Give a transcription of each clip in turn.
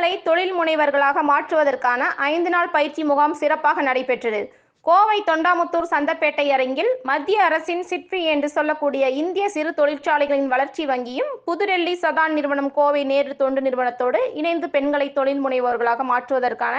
பெண்களை தொழில் முனைவர்களாக மாற்றுவதற்கான 5 நாள் பயிற்சி முகாம் சிறப்பாக நடைபெற்றது. கோவை தொண்டாமுத்தூர் சந்தப்பேட்டை அரங்கில் மத்திய அரசின் சிட்பி என்று சொல்லக்கூடிய இந்திய சிறு தொழிற்சாலைகளின் வளர்ச்சி வங்கியும், புதுடெல்லி சதான் நிறுவனம் கோவை நேரு தொண்டு நிறுவனத்தோடு இணைந்து பெண்களை தொழில் முனைவோர்களாக மாற்றுவதற்கான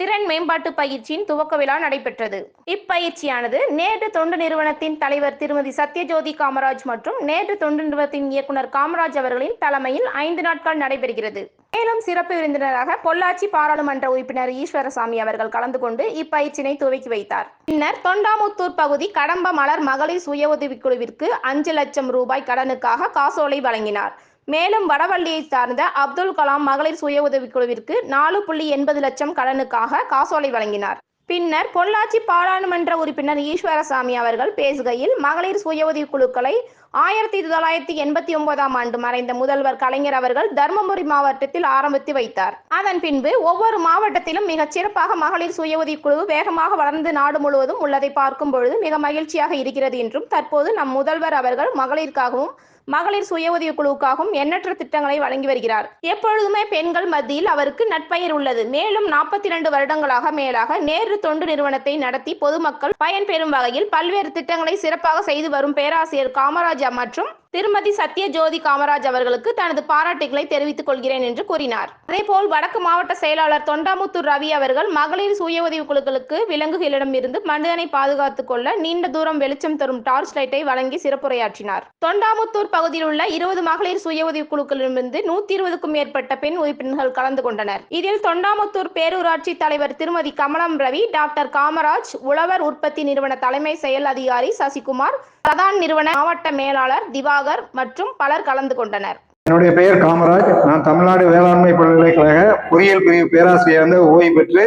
திறன் மேம்பாட்டு பயிற்சியின் துவக்க விழா நடைபெற்றது. இப்பயிற்சியானது நேரு தொண்டு நிறுவனத்தின் தலைவர் திருமதி சத்யஜோதி காமராஜ் மற்றும் நேரு தொண்டு நிறுவனத்தின் இயக்குனர் காமராஜ் அவர்களின் தலைமையில் 5 நாட்கள் நடைபெறுகிறது. மேலும் சிறப்பு விருந்தினராக பொள்ளாச்சி பாராளுமன்ற உறுப்பினர் ஈஸ்வரசாமி அவர்கள் கலந்து கொண்டு இப்பயிற்சியினை துவக்கி வைத்தார். பின்னர் தொண்டாமுத்தூர் பகுதி கடம்ப மலர் மகளிர் சுய உதவிக்குழுவிற்கு 5 லட்சம் ரூபாய் கடனுக்காக காசோலை வழங்கினார். மேலும் வடவள்ளியை சார்ந்த அப்துல் கலாம் மகளிர் சுய உதவிக்குழுவிற்கு 4.80 லட்சம் கடனுக்காக காசோலை வழங்கினார். பின்னர் பொள்ளாச்சி பாராளுமன்ற உறுப்பினர் ஈஸ்வரசாமி அவர்கள் பேசுகையில், மகளிர் சுய உதவிக்குழுக்களை 1989ஆம் ஆண்டு மறைந்த முதல்வர் கலைஞர் அவர்கள் தர்மபுரி மாவட்டத்தில் ஆரம்பித்து வைத்தார். அதன் பின்பு ஒவ்வொரு மாவட்டத்திலும் மிகச் சிறப்பாக மகளிர் சுய உதவிக்குழு வேகமாக வளர்ந்து நாடு முழுவதும் உள்ளதை பார்க்கும் பொழுது மிக மகிழ்ச்சியாக இருக்கிறது என்றும், தற்போது நம் முதல்வர் அவர்கள் மகளிருக்காகவும் மகளிர் சுய உதவி குழுவுக்காகவும் எண்ணற்ற திட்டங்களை வழங்கி வருகிறார். எப்பொழுதுமே பெண்கள் மத்தியில் அவருக்கு நட்பெயர் உள்ளது. மேலும் 42 வருடங்களாக மேலாக நேரு தொண்டு நிறுவனத்தை நடத்தி பொதுமக்கள் பயன்பெறும் வகையில் பல்வேறு திட்டங்களை சிறப்பாக செய்து வரும் பேராசிரியர் காமராஜ் மற்றும் திருமதி சத்யஜோதி காமராஜ் அவர்களுக்கு தனது பாராட்டுகளை தெரிவித்துக் கொள்கிறேன் என்று கூறினார். அதேபோல் வடக்கு மாவட்ட செயலாளர் தொண்டாமுத்தூர் ரவி அவர்கள் மகளிர் சுய உதவி குழுக்களுக்கு விலங்குகளிடம் இருந்து மனிதனை பாதுகாத்துக் கொள்ள நீண்ட தூரம் வெளிச்சம் தரும் டார்ச் லைட்டை வழங்கி சிறப்புரையாற்றினார். தொண்டாமுத்தூர் பகுதியில் உள்ள 20 மகளிர் சுய உதவி குழுக்களிலிருந்து 120க்கும் மேற்பட்ட பெண் உறுப்பினர்கள் கலந்து கொண்டனர். இதில் தொண்டாமுத்தூர் பேரூராட்சி தலைவர் திருமதி கமலம் ரவி, டாக்டர் காமராஜ், உழவர் உற்பத்தி நிறுவன தலைமை செயல் அதிகாரி சசிகுமார், சதான் நிறுவன மாவட்ட மேலாளர் திவாகர் மற்றும் பலர் கலந்து கொண்டனர். என்னுடைய பெயர் காமராஜ். நான் தமிழ்நாடு வேளாண்மை பல்கலைக்கழக பொறியியல் பிரிவு பேராசிரியர் ஓய்வு பெற்று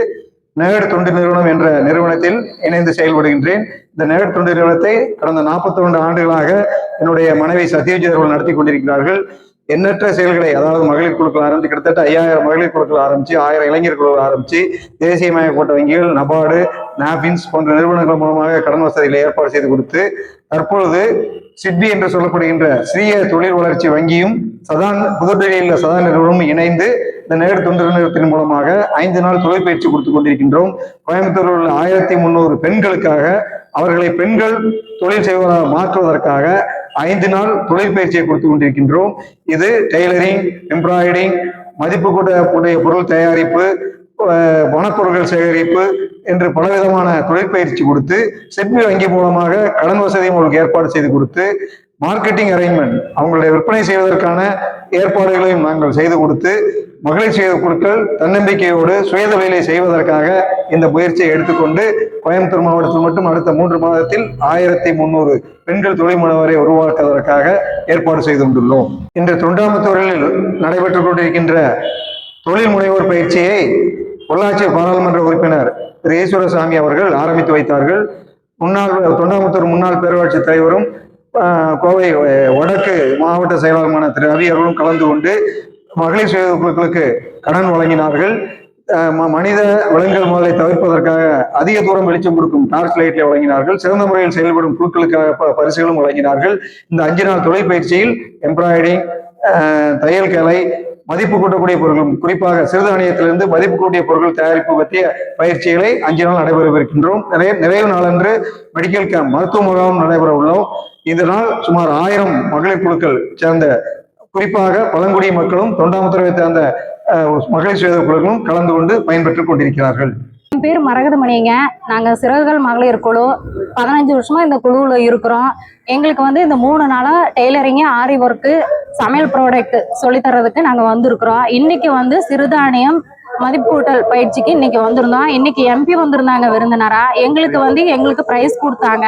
நேரு தொண்டு நிறுவனம் என்ற நிறுவனத்தில் இணைந்து செயல்படுகின்றேன். இந்த நேரு தொண்டு நிறுவனத்தை கடந்த 42 ஆண்டுகளாக என்னுடைய மனைவி சத்யஜி அவர்கள் நடத்தி கொண்டிருக்கிறார்கள். எண்ணற்ற செயல்களை, அதாவது மகளிர் குழுக்கள் ஆரம்பிச்சு கிட்டத்தட்ட 5000 மகளிர் குழுக்கள் ஆரம்பிச்சு 1000 இளைஞர் குழுக்கள் ஆரம்பிச்சு தேசியமயக்கப்பட்ட வங்கிகள், நபார்டு, நாபின்ஸ் போன்ற நிறுவனங்கள் மூலமாக கடன் வசதிகளை ஏற்பாடு செய்து கொடுத்து தற்பொழுது சிட்பி என்று சொல்லப்படுகின்ற சிறிய தொழில் வளர்ச்சி வங்கியும் புதுடெல்லியில் சதான் நிறுவனமும் இணைந்து இந்த நேரு தொண்டு நிறுவனத்தின் மூலமாக 5 நாள் தொழில் பயிற்சி கொடுத்துக் கொண்டிருக்கின்றோம். கோயம்புத்தூரில் உள்ள 1300 பெண்களுக்காக அவர்களை பெண்கள் தொழில் செய்வதாக மாற்றுவதற்காக 5 நாள் தொழில் பயிற்சியை கொடுத்து கொண்டிருக்கின்றோம். இது டெய்லரிங், எம்ப்ராய்டரிங், மதிப்பு கூட்டக்கூடிய பொருள் தயாரிப்பு, வனப்பொருட்கள் சேகரிப்பு என்று பலவிதமான தொழிற்பயிற்சி கொடுத்து சிட்பி வங்கி மூலமாக கடன் வசதியும் உங்களுக்கு ஏற்பாடு செய்து கொடுத்து மார்க்கெட்டிங் அரேஞ்ச்மெண்ட், அவங்களுடைய விற்பனை செய்வதற்கான ஏற்பாடுகளையும் நாங்கள் செய்து கொடுத்து மகளிர் சுய குழுக்கள் தன்னம்பிக்கையோடு சுயதொழிலை செய்வதற்காக இந்த முயற்சியை எடுத்துக்கொண்டு கோயம்புத்தூர் மாவட்டத்தில் மட்டும் அடுத்த 3 மாதத்தில் 1300 பெண்கள் தொழில் முனைவரை உருவாக்குவதற்காக ஏற்பாடு செய்து கொண்டுள்ளோம். இன்று தொண்டாமுத்தூரில் நடைபெற்றுக் கொண்டிருக்கின்ற தொழில் முனைவோர் பயிற்சியை பொள்ளாச்சி பாராளுமன்ற உறுப்பினர் திரு ஈஸ்வரசாமி அவர்கள் ஆரம்பித்து வைத்தார்கள். தொண்டாமுத்தூர் முன்னாள் பேரூராட்சி தலைவரும் கோவை வடக்கு மாவட்ட செயலாளருமான திரு ரவி அவர்களும் கலந்து கொண்டு மகளிர் சுய குழுக்களுக்கு கடன் வழங்கினார்கள். மனித விலங்குகள் முதலை தவிர்ப்பதற்காக அதிக தூரம் வெளிச்சம் கொடுக்கும் டார்ச் லைட்டை வழங்கினார்கள். சிறந்த முறையில் செயல்படும் குழுக்களுக்காக பரிசுகளும் வழங்கினார்கள். இந்த 5 நாள் தொழில் பயிற்சியில் எம்ப்ராய்டரிங், தையல் கலை, மதிப்பு கூட்டக்கூடிய பொருட்கள், குறிப்பாக சிறுதானியத்திலிருந்து மதிப்பு கூட்டிய பொருட்கள் தயாரிப்பு பற்றிய பயிற்சிகளை 5 நாள் நடைபெறவிருக்கின்றோம். நிறைவு நாளன்று மெடிக்கல் கேம்ப், மருத்துவ முகாம் நடைபெற உள்ளோம். இந்த நாள் சுமார் 1000 மகளிர் குழுக்கள் சேர்ந்த, குறிப்பாக பழங்குடி மக்களும் தொண்டாமுத்தூரை சேர்ந்த மகளிர் சுய குழுக்களும் கலந்து கொண்டு பயன்பெற்றுக் கொண்டிருக்கிறார்கள். என் பேர் மரகதமணிங்க. நாங்கள் சிறகுகள் மகளிர் குழு 15 வருஷமா இந்த குழுவில் இருக்கிறோம். எங்களுக்கு இந்த 3 நாளா டெய்லரிங்கு, ஆரி ஒர்க்கு, சமையல் ப்ராடக்ட் சொல்லித்தரதுக்கு நாங்கள் வந்திருக்கிறோம். இன்னைக்கு சிறுதானியம் மதிப்பு கூட்டல் பயிற்சிக்கு இன்னைக்கு வந்திருந்தோம். இன்னைக்கு எம்பி வந்திருந்தாங்க விருந்தினரா. எங்களுக்கு பிரைஸ் கொடுத்தாங்க.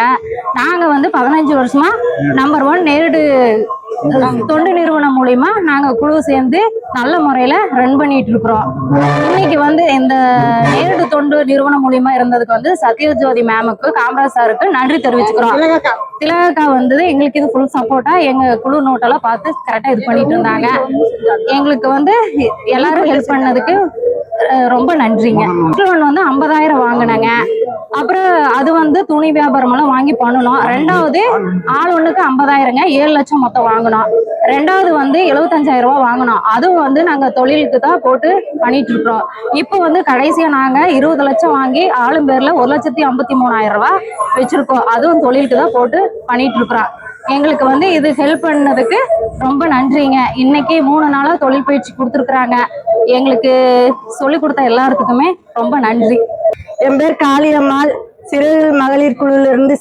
நாங்கள் 15 வருஷமா நம்பர் 1 நேரு தொண்டு நிறுவனம் மூலியமா நாங்க குழு சேர்ந்து நல்ல முறையில ரன் பண்ணிட்டு இருக்கிறோம். இன்னைக்கு இந்த நேரு தொண்டு நிறுவனம் மூலியமா இருந்ததுக்கு சத்யஜோதி மேமுக்கு, காமராஜ் சாருக்கு நன்றி தெரிவிச்சுக்கிறோம். திலகக்கா எங்களுக்கு இது ஃபுல் சப்போர்ட்டா எங்க குழு நோட்டெல்லாம் பார்த்து கரெக்டா இது பண்ணிட்டு இருந்தாங்க. எங்களுக்கு எல்லாரும் ஹெல்ப் பண்ணதுக்கு ரொம்ப நன்றிங்க. 50,000 வாங்கினாங்க. அப்புறம் அது துணி வியாபாரம் எல்லாம் வாங்கி பண்ணணும். 2வது ஆள் ஒண்ணுக்கு 50,000ங்க, 7 லட்சம் மொத்தம் வாங்கணும். ரெண்டாவது வந்து 75,000 ரூபாய் வாங்கினோம். அதுவும் வந்து நாங்க தொழிலுக்கு தான் போட்டு பண்ணிட்டு இருக்கிறோம். இப்போ வந்து கடைசியா நாங்க 20 லட்சம் வாங்கி ஆளும் பேர்ல 1,53,000 ரூபாய் வச்சிருக்கோம். அதுவும் தொழிலுக்கு தான் போட்டு பண்ணிட்டு இருக்கிறோம். எங்களுக்கு வந்து இது ஹெல்ப் பண்ணதுக்கு ரொம்ப நன்றிங்க. இன்னைக்கு 3 நாளா தொழில் பயிற்சி கொடுத்துருக்குறாங்க. எங்களுக்கு சொல்லி கொடுத்த எல்லாத்துக்குமே ரொம்ப நன்றி. என் பேர் காளியம்மாள். சிறு மகளிர் குழுல இருந்து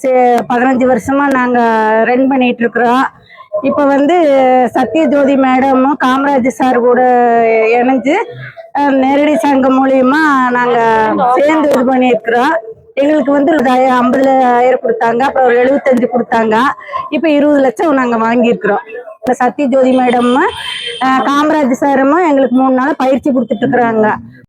15 வருஷமா நாங்க ரன் பண்ணிட்டு இருக்கிறோம். இப்போ வந்து சத்யஜோதி மேடமும் காமராஜ் சார் கூட இணைஞ்சு நேரடி சங்கம் மூலியமா நாங்க சேர்ந்து இது பண்ணியிருக்கிறோம். எங்களுக்கு வந்து 50,000 கொடுத்தாங்க, அப்புறம் ஒரு 75 கொடுத்தாங்க. இப்போ 20 லட்சம் நாங்க வாங்கியிருக்கிறோம். சத்யஜோதி மேடமும் காமராஜ் சாரும் எங்களுக்கு 3 நாள் பயிற்சி கொடுத்துட்டு இருக்கிறாங்க.